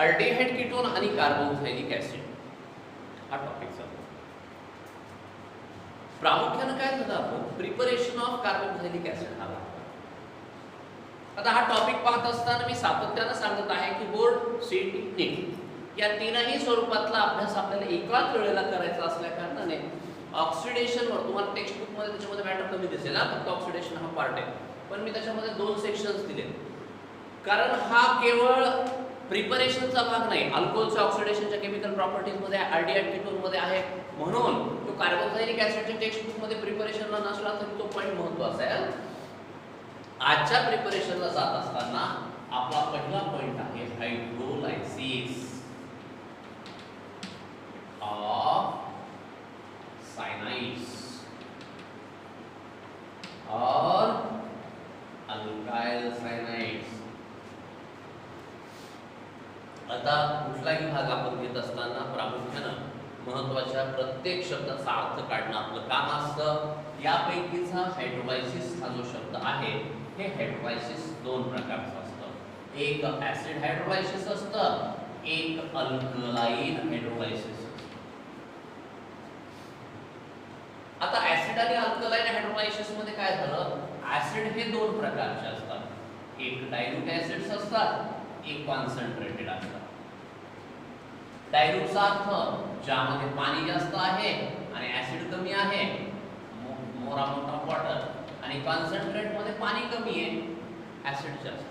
Aldehyde ketone आणि carboxylic acid हा topic चालू. प्रामुख्याने काय झालं, आपण प्रिपरेशन ऑफ कार्बोक्सिलिक ऍसिड हा. आता हा टॉपिक पाहत असताना मी सातत्याने सांगत आहे की बोर्ड, सीईटी, नीट या तीनही स्वरूपातला अभ्यास आपल्याला एकाच वेळेला करायचा असल्या कारणाने ऑक्सिडेशनवर तुम्हाला टेक्स्ट बुक मध्ये त्याच्यामध्ये मॅटर कमी दिसेल, फक्त ऑक्सिडेशन हा पार्ट आहे, पण मी त्याच्यामध्ये 2 सेक्शन्स दिले, कारण हा केवळ प्रिपरेशनचा भाग नाही, अल्कोहोलच्या ऑक्सिडेशनच्या केमिकल प्रॉपर्टीज मध्ये अल्डिहाइड कीटोन मध्ये आहे, म्हणून तो कार्बोक्सिलिक ऍसिडच्या टेक्स्ट बुक मध्ये प्रिपरेशनला नसला तरी तो पॉइंट महत्त्वाचा आहे. आजच्या प्रिपरेशनला जात असताना आपला पहिला पॉइंट आहे हायड्रोलायसिस ऑफ सायनाइड्स और अल्काइल सायनाइड्स. आता कुठलाही भाग आपण घेत असताना प्रामुख्याने महत्त्वाच्या प्रत्येक शब्दाचा अर्थ काढणं आपलं काम असतं. यापैकीचा हायड्रोलायसिस हा जो शब्द आहे हे हायड्रोलायसिस 2 प्रकारचं असतं. एक ऍसिड हायड्रोलायसिस असतं, एक अल्कलाइन हायड्रोलायसिस. आता ऍसिड आणि अल्कलाइन हायड्रोलायसिस मध्ये काय झालं, ऍसिड हे 2 प्रकारचे असतात, एक डायल्यूट ऍसिड्स असतात, एक कॉन्सन्ट्रेटेड असतात. डायल्यूटचा अर्थ ज्यामध्ये पाणी जास्त आहे आणि ऍसिड कमी आहे, मोर अमाउंट ऑफ वॉटर, आणि कॉन्सन्ट्रेट मध्ये पाणी कमी आहे, ऍसिड जास्त.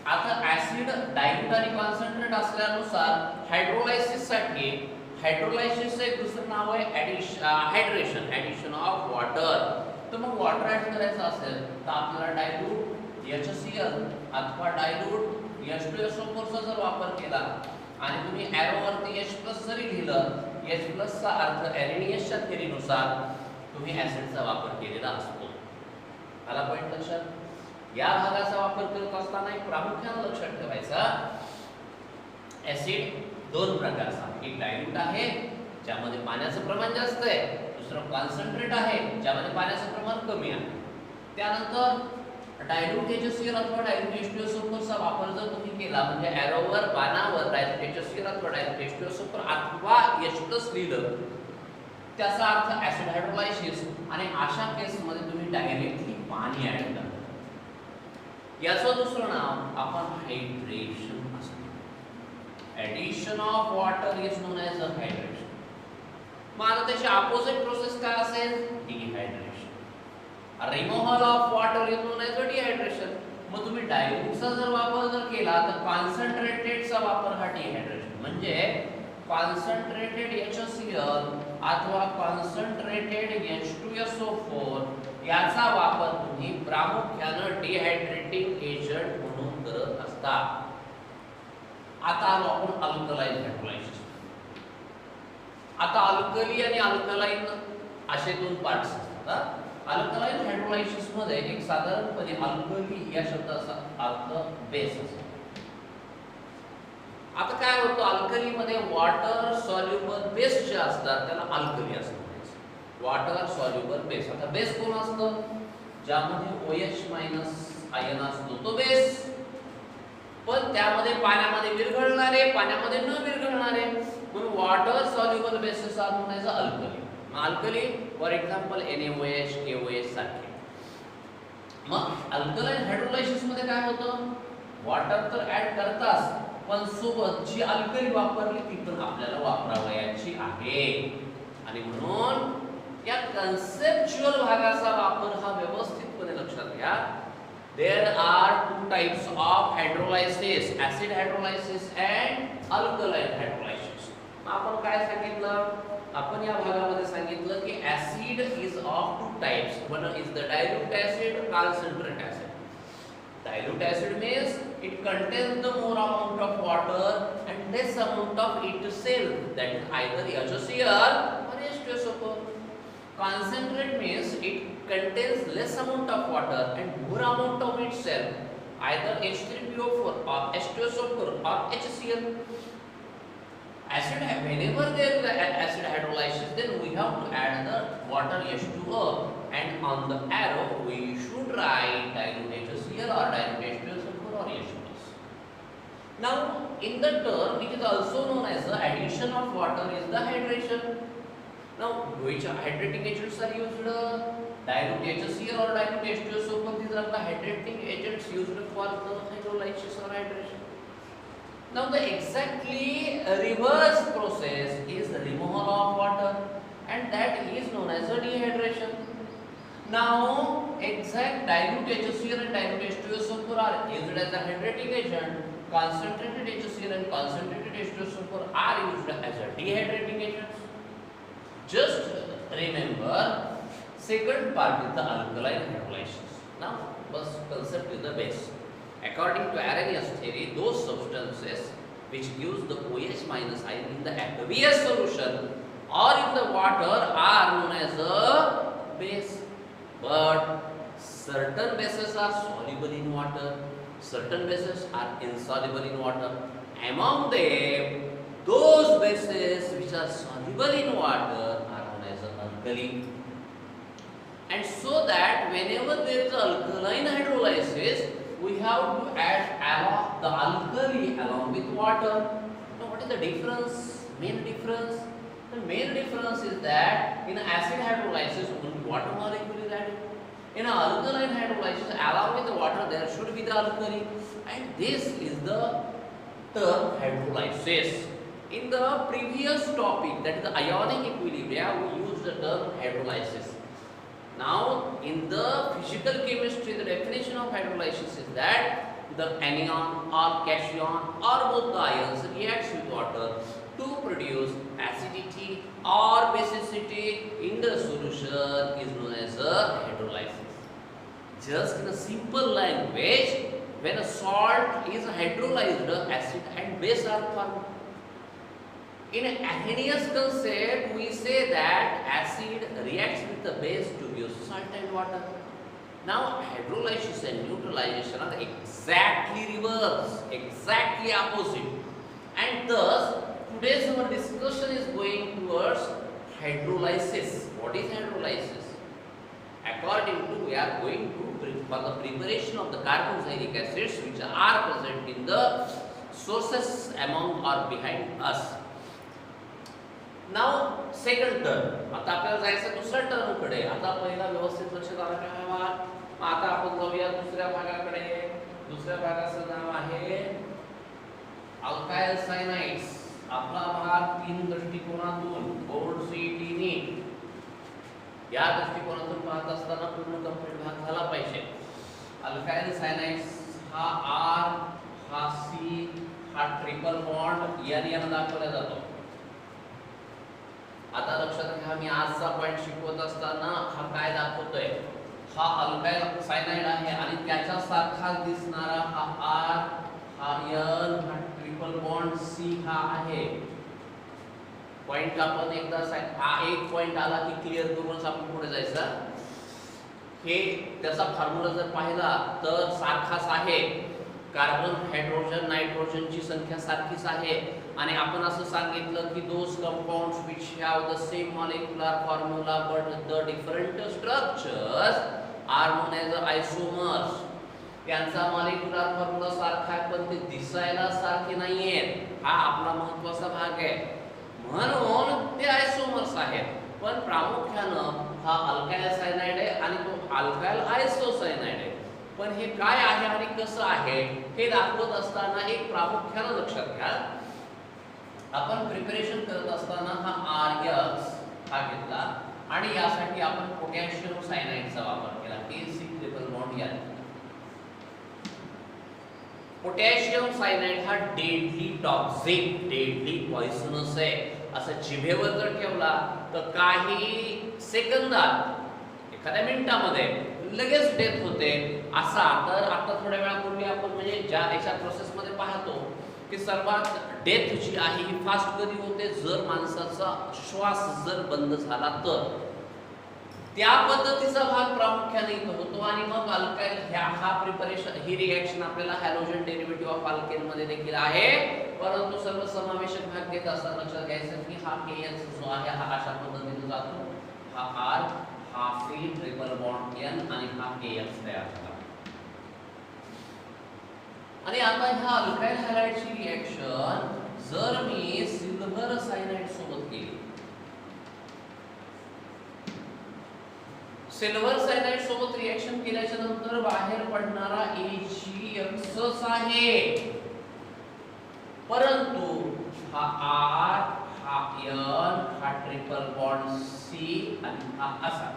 आता ऍसिड डायल्यूट आणि कॉन्सन्ट्रेट असल्यानुसार हायड्रोलायसिस साठी हायड्रोलायसिसचं एक दुसरं नाव आहे हायड्रेशन, ऍडिशन ऑफ वॉटर. तर मग वॉटर ऍड करायचं असेल तर आपल्याला डायल्यूट HCl अथवा डायल्यूट H2SO4 चा जर वापर केला आणि तुम्ही एरो वरती H+ जरी लिहिलं, H+ चा अर्थ एरेनियसच्या थेअरीनुसार तुम्ही ऍसिडचा वापर केलेला असतो. आला पॉइंट लक्षात. या भागाचा वापर करत असताना एक प्रामुख्याने लक्षात ठेवायचा, ऍसिड 2 प्रकारचा, एक डायल्यूट आहे ज्यामध्ये पाण्याचं प्रमाण जास्त आहे, दुसरं कॉन्सन्ट्रेट आहे ज्यामध्ये पाण्याचं प्रमाण कमी आहे. त्यानंतर डायल्यूट HCl अथवा डायल्यूट H2SO4 चा वापर जर तुम्ही केला, म्हणजे एरोवर बाणावर डायल्यूट HCl अथवा डायल्यूट H2SO4 अथवा H+ लिहिलं, त्याचा अर्थ ऍसिड हायड्रोलायसिस, आणि अशा केस मध्ये तुम्ही डायरेक्टली पाणी ऍड करता. याचं दुसरं नाव आपण हायड्रेशन असतं. Addition of water is known as a hydration. मग आता त्याची अपोजिट प्रोसेस काय असेल, dehydration. Removal of water is known as a dehydration. मग तुम्ही डायल्यूटचा जर वापर जर केला तर कॉन्सन्ट्रेटेडचा वापर हा डिहायड्रेशन. म्हणजे कॉन्सन्ट्रेटेड HCl अथवा कॉन्सन्ट्रेटेड H2SO4 याचा वापर तुम्ही प्रामुख्याने डिहायड्रेटिंग एजंट म्हणून करत असता. आता आलो आपण अल्कलाइन हायड्रोलायसिस. आता अल्कली आणि अल्कलाइन असे 2 पार्ट्स असतात. अल्कलाइन हायड्रोलायसिस मध्ये एक साधारणपणे अल्कली या शब्दाचा अर्थ बेस असतो. आता काय होतं, अल्कली मध्ये वॉटर सॉल्युबल बेस जे असतात त्याला अल्कली असतात. Water soluble base. आता बेस कोण असतं, ज्यामध्ये OH- आयन असतो तो बेस, पण त्यामध्ये पाण्यामध्ये विरघळणारे, पाण्यामध्ये न विरघळणारे, म्हणून water soluble bases are known as alkali. Alkali for example NaOH, KOH सारखे. मग अल्कलाइन हायड्रोलायसिस मध्ये काय होतं, वॉटर तर ऍड करताच, पण सोबत जी अल्कली वापरली ती पण आपल्याला वापरावयाची आहे. आणि म्हणून या कन्सेप्च्युअल भागाचा वापर हा व्यवस्थितपणे लक्षात घ्या. There are 2 types of hydrolysis, acid hydrolysis and alkaline hydrolysis. आपण काय सांगितलं, आपण या भागामध्ये सांगितलं की acid is of 2 types. One is the dilute acid, concentrate acid. Dilute acid means it contains the more amount of water and less amount of itself, that is either HCl or H2SO4. Concentrate means it contains less amount of water and more amount of itself, either H3PO4 or H2SO4 or HCl. Acid, whenever there is acid hydrolysis, then we have to add the water H2O, and on the arrow we should write dilute HCl or dilute H2SO4 or H+. Now in the term it is also known as the addition of water is the hydration. Now which hydrating agents are used? Dilute HCl or dilute H2SO, these are the hydrating agents used for the hydrolysis or hydration. Now the exactly reverse process is removal of water, and that is known as a dehydration. Now exact dilute HCl and dilute H2SO are used as a hydrating agent. Concentrated HCl and concentrated H2SO are used as a dehydrating agents. Just remember, second part is the alkaline hydrolysis. Now, first concept is the base. According to Arrhenius theory, those substances which gives the OH minus ion in the aqueous solution or in the water are known as a base. But certain bases are soluble in water, certain bases are insoluble in water. Among them, those bases which are soluble in water are known as alkali. And so that whenever there is alkaline hydrolysis, we have to add the alkali along with water. Now what is the difference? Main difference? The main difference is that in acid hydrolysis only water molecule is added. In alkaline hydrolysis along with the water there should be the alkali, and this is the term hydrolysis. In the previous topic, that is the ionic equilibria, we used the term hydrolysis. Now, in the physical chemistry, the definition of hydrolysis is that the anion or cation or both the ions reacts with water to produce acidity or basicity in the solution is known as a hydrolysis. Just in a simple language, when a salt is hydrolyzed, acid and base are formed. In Arrhenius concept, we say that acid reacts with the base to give salt and water. Now, hydrolysis and neutralization are exactly reverse, exactly opposite. And thus, today's our discussion is going towards hydrolysis. What is hydrolysis? According to, we are going to, for the preparation of the carboxylic acids which are present in the sources among or behind us. Now second term. आता आपल्याला जायचं दुसऱ्या term कडे. आता पहिला व्यवस्थित लक्ष द्यायला काय हवा. आता आपण जाऊया दुसऱ्या भागाकडे. दुसऱ्या भागाचं नाव आहे अल्काइल सायनाइड्स. आपला भाग तीन दृष्टिकोनातून बोर्ड सीईटी नी या दृष्टिकोनातून पाहत असताना पूर्ण कंप्लीट भाग झाला पाहिजे. अल्काइल सायनाइड्स हा आर, हा सी, हा ट्रिपल बॉन्ड याने दाखवला जातो. आता लक्षात घ्या, मी आजचा पॉइंट शिकवत असताना हा काय दाखवतोय, हा अल्काइल सायनाइड आहे आणि त्याच्या सारखाच दिसणारा हा आर, हा एन, हा ट्रिपल बॉन्ड सी हा आहे. पॉइंट आपण एकदा हा एक पॉइंट आला की क्लिअर करूनच आपण पुढे जायचं. हे त्याचा फॉर्म्युला जर पाहिला तर सारखाच आहे. कार्बन, हायड्रोजन, नायट्रोजनची संख्या सारखीच आहे आणि आपण असं सांगितलं की those compounds which have the same molecular formula but the different structures are known as isomers. त्यांचा मॉलिक्युलर फॉर्म्युला सारखा आहे पण ते दिसायला सारखे नाहीयेत. हा आपला महत्त्वाचा भाग आहे. म्हणून ते आयसोमर्स आहेत. पण प्रामुख्यानं हा अल्काइल सायनाइड आहे आणि तो अल्काइल आयसोसायनाइड आहे. पण हे काय आहे आणि कसं आहे हे दाखवत असताना एक प्रामुख्यानं लक्षात घ्या. आपण प्रिपरेशन करत असताना हा आरएक्स हा घेतला आणि यासाठी आपण पोटॅशियम सायनाइडचा वापर केला. KC ट्रिपल बॉन्ड या. पोटॅशियम सायनाइड हा डेडली टॉक्सिक, डेडली पॉइझनस आहे. असं जिभेवर जर ठेवला तर काही सेकंदात, एखाद्या मिनिटामध्ये लगेच डेथ होते. असा तर आता थोड्या वेळापूर्वी आपण म्हणजे ज्या याच्या प्रोसेसमध्ये पाहतो की सर्वात डेथ जी आहे ही फास्ट कधी होते, जर माणसाचा श्वास जर बंद झाला तर. त्या पद्धतीचा भाग प्रामुख्याने इथं होतो. आणि मग अल्काइल हा प्रिपरेशन, ही रिएक्शन आपल्याला हॅलोजन डेरिव्हेटिव्ह ऑफ अल्केन मध्ये देखील आहे. परंतु सर्व समावेशक भाग घेत असताना लक्षात घ्यायचं की हा KH जो आहे हा अशा पद्धतीने जातो. हा R, हा C ट्रिपल बॉन्ड N आणि हा KH तयार झाला. आणि आता ह्या अल्काइल हॅलाइडची रिएक्शन जर मी सिल्वर सायनाइड सोबत केली, सिल्वर सायनाइड सोबत रिएक्शन केल्याच्या नंतर बाहेर पडणारा AgX आहे, परंतु हा R, हा N, हा ट्रिपल बॉन्ड C आणि हा असा.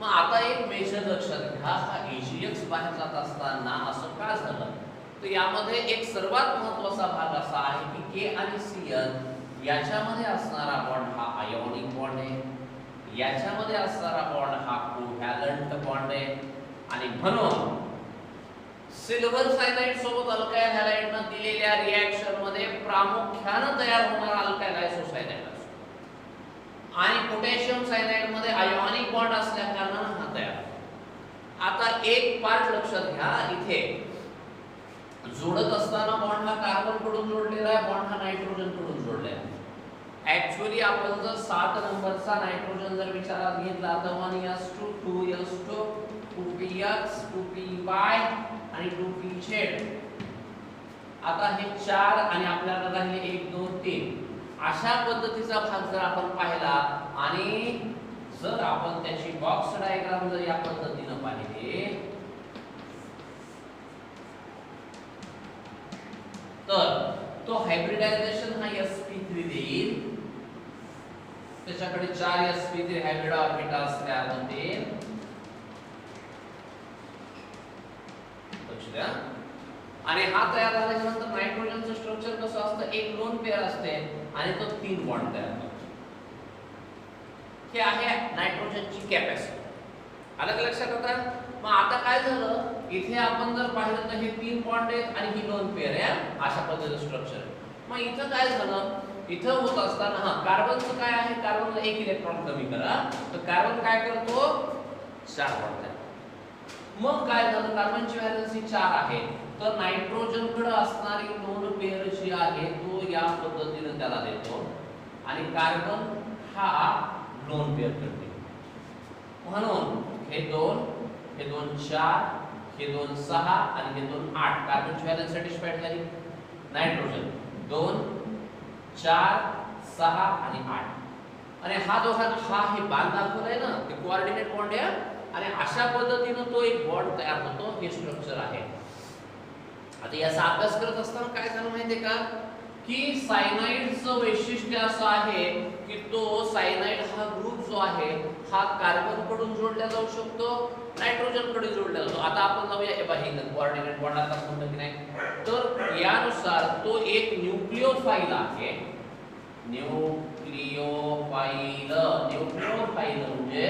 मग आता एक मेजर लक्षात घ्या, हा AgX बाहेर जात असताना असं का झालं, तर यामध्ये एक सर्वात महत्त्वाचा भाग असा आहे की K आणि Cn याच्यामध्ये असणारा बॉन्ड हा आयोनिक बॉन्ड आहे, याच्यामध्ये असणारा बॉन्ड हा कोव्हॅलंट बॉन्ड आहे, आणि म्हणून सिल्वर सायनाइड सोबत अल्काइल हॅलाइडनं दिलेल्या रिएक्शन मध्ये प्रामुख्याने तयार होणारा अल्काइल आयसोसायनाइड असतो, आणि पोटॅशियम सायनाइड मध्ये आयोनिक बॉन्ड असल्या कारणाने हा तयार. आता एक पार्ट लक्षात घ्या, इथे जोडत असताना बॉन्ड हा कार्बन कडून जोडलेला आहे, बॉन्ड हा नायट्रोजन कडून जोडलेला आहे. ऍक्च्युअली आपण जर 7 नंबरचा नायट्रोजन जर विचारात घेतला तर 1s2 2s2 2px 2py आणि 2pz. आता हे 4 आणि आपल्याला राहिले 1 2 3 अशा पद्धतीचा भाग जर आपण पाहिला, आणि जर आपण त्याची बॉक्स डायग्राम जर या पद्धतीने पाहिली तर तो हायब्रिडायझेशन हा sp3 देईल, त्याच्याकडे 4 sp3 हायब्रिड ऑर्बिटल्स तयार होतील. लक्ष द्या. आणि हा तयार झाल्याच्या नंतर नायट्रोजनचं स्ट्रक्चर कसं असतं, एक लोन पेअर असते आणि तो 3 बॉन्ड तयार करतो. हे आहे नायट्रोजनची कॅपॅसिटी. अलग लक्षात आता. मग आता काय झालं, इथे आपण जर पाहिलं तर हे 3 बॉन्ड आहेत आणि ही लोन पेअर आहे, अशा पद्धतीचं स्ट्रक्चर. मग इथं काय झालं, इथं होत असताना हा कार्बनचं काय आहे, कार्बनला 1 इलेक्ट्रॉन कमी करा, तर कार्बन काय करतो 4 बॉन्ड तयार. मग काय झालं, कार्बनची व्हॅलेन्सी 4 आहे, तर नायट्रोजन कडे असणारी लोन पेअर जी आहे तो या पद्धतीने त्याला देतो, आणि कार्बन हा लोन पेअर करते. म्हणून हे 2 4 हे 2 6 आणि हे 2 8. कार्बनची व्हॅलेन्सी सॅटिस्फाईड झाली. नायट्रोजन 2 4 6 आणि 8. आणि हा जो हा हे बाण दाखवलाय ना, ते कोऑर्डिनेट बॉन्ड आहे, आणि अशा पद्धतीने तो एक बॉन्ड तयार होतो. हे स्ट्रक्चर आहे. आता याचा अभ्यास करत असताना काय झालं माहितीये का, की सायनाइडचं वैशिष्ट्य असं आहे की तो सायनाइड हा ग्रुप जो आहे हा कार्बन कडून जोडला जाऊ शकतो, नायट्रोजन कडे जोडला जातो. आता आपण जाऊया हे बघा, इथं कोऑर्डिनेट बॉन्ड आता म्हणतो की नाही, तर यानुसार तो एक न्यूक्लिओफाइल आहे. न्यूक्लिओफाइल म्हणजे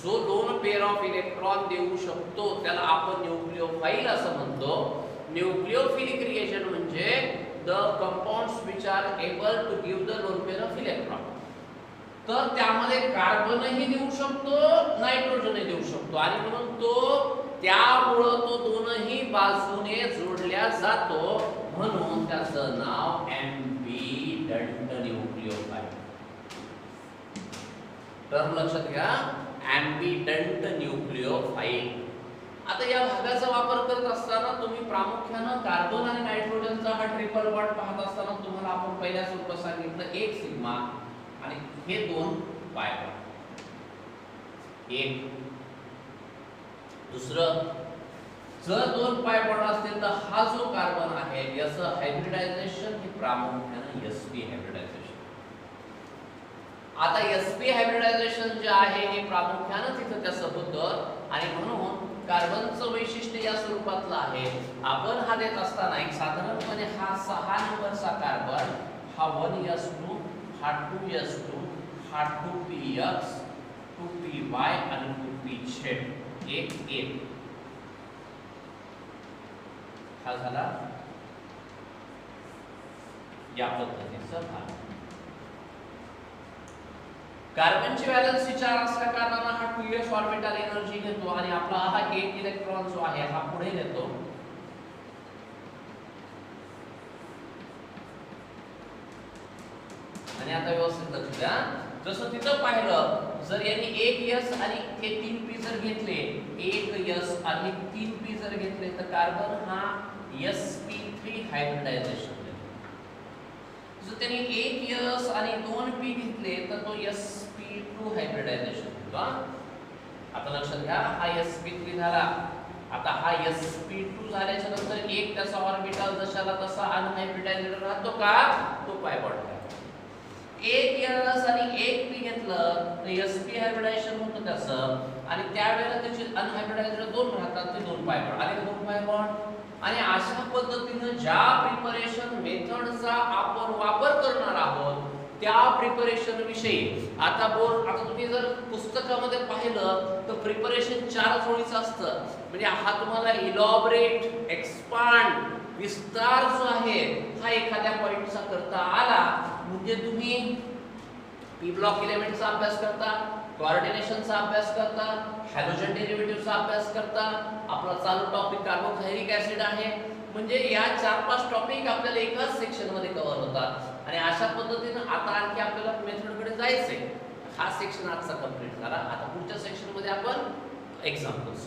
जो 2 पेअर ऑफ इलेक्ट्रॉन देऊ शकतो त्याला आपण न्यूक्लिओफाइल असं म्हणतो. न्यूक्लिओफिलिक रिएजन म्हणजे the compounds which are able to give the lone pair of electron. तर त्यामध्ये कार्बनही देऊ शकतो, नायट्रोजनही देऊ शकतो, आणि म्हणून तो त्यामुळे तो दोनही बाजूने जोडल्या जातो, म्हणून त्याचं नाव एम्बिडंट न्यूक्लिओफाइल. टर्म लक्षात घ्या, एम्बिडंट न्यूक्लिओफाइल. आता या भागाचा वापर करत असताना तुम्ही प्रामुख्याने कार्बन आणि नायट्रोजनचा हा ट्रिपल बॉन्ड पाहत असताना तुम्हाला आपण पहिल्या स्वरूपात सांगितलं 1 सिग्मा आणि हे 2 पाय बॉन्ड. एक दुसरं, जर 2 पाय बॉन्ड असतील तर हा जो कार्बन आहे याचं हायब्रिडायझेशन हे प्रामुख्याने sp हायब्रिडायझेशन. आता sp हायब्रिडायझेशन जे आहे हे प्रामुख्याने तिथे त्याचं होतं, आणि म्हणून कार्बनचं वैशिष्ट्य या स्वरूपातलं आहे. आपण हा देत असताना एक साधारणपणे हा 6 नंबरचा कार्बन हा 1s2 हा 2s2 हा 2px 2py आणि 2pz 1 हा झाला या पद्धतीचा भाग. कार्बनची व्हॅलेन्सी 4 असल्या कारणाने हा 2s ऑर्बिटल एनर्जी घेतो, आणि आपला हा 1 इलेक्ट्रॉन जो आहे हा पुढे नेतो. आणि आता व्यवस्थित लक्ष द्या, जसं तिथं पाहिलं जर यांनी एक S आणि हे 3 P जर घेतले, एक S आणि 3 P जर घेतले तर कार्बन हा sp3 हायब्रिडायझेशन देतो. जर त्यांनी एक S आणि 2 P घेतले तर तो sp2 हायब्रिडायझेशन देतो. आता लक्षात घ्या, हा sp3 झाला. आता हा sp2 झाल्याच्या नंतर एक त्याचा ऑर्बिटल जशाला तसा अनहायब्रिडायझेड राहतो का, तो पायबॉट आहे. एक S आणि एक P घेतलं तर sp हायब्रिडायझेशन होतं त्याचं, आणि त्यावेळेला त्याची अनहायब्रिडायझेड दोन राहतात, ते दोन पायबॉट आले, दोन पायबॉट. आणि अशा पद्धतीने ज्या प्रिपरेशन मेथडचा आपण वापर करणार आहोत त्या प्रिपरेशन विषयी आता तुम्ही जर पुस्तकामध्ये पाहिलं तर प्रिपरेशन 4 ओळीचं असतं. म्हणजे हा तुम्हाला इलॉबरेट, एक्सपांड, विस्तार जो आहे हा एखाद्या पॉइंटचा करता आला म्हणजे तुम्ही पी ब्लॉक एलिमेंटचा अभ्यास करता, कोऑर्डिनेशनचा अभ्यास करता, हॅलोजन डेरिव्हेटिव्हचा अभ्यास करता. आपला चालू टॉपिक कार्बोहायड्रेट ऍसिड आहे. म्हणजे या 4-5 टॉपिक आपल्याला एकाच सेक्शन मध्ये कव्हर होतात. आणि अशा पद्धतीने आता आणखी आपल्याला मेथडकडे जायचंय. हा सेक्शन आजचा कंप्लीट झाला. आता पुढच्या सेक्शन मध्ये आपण एक्झाम्पल्स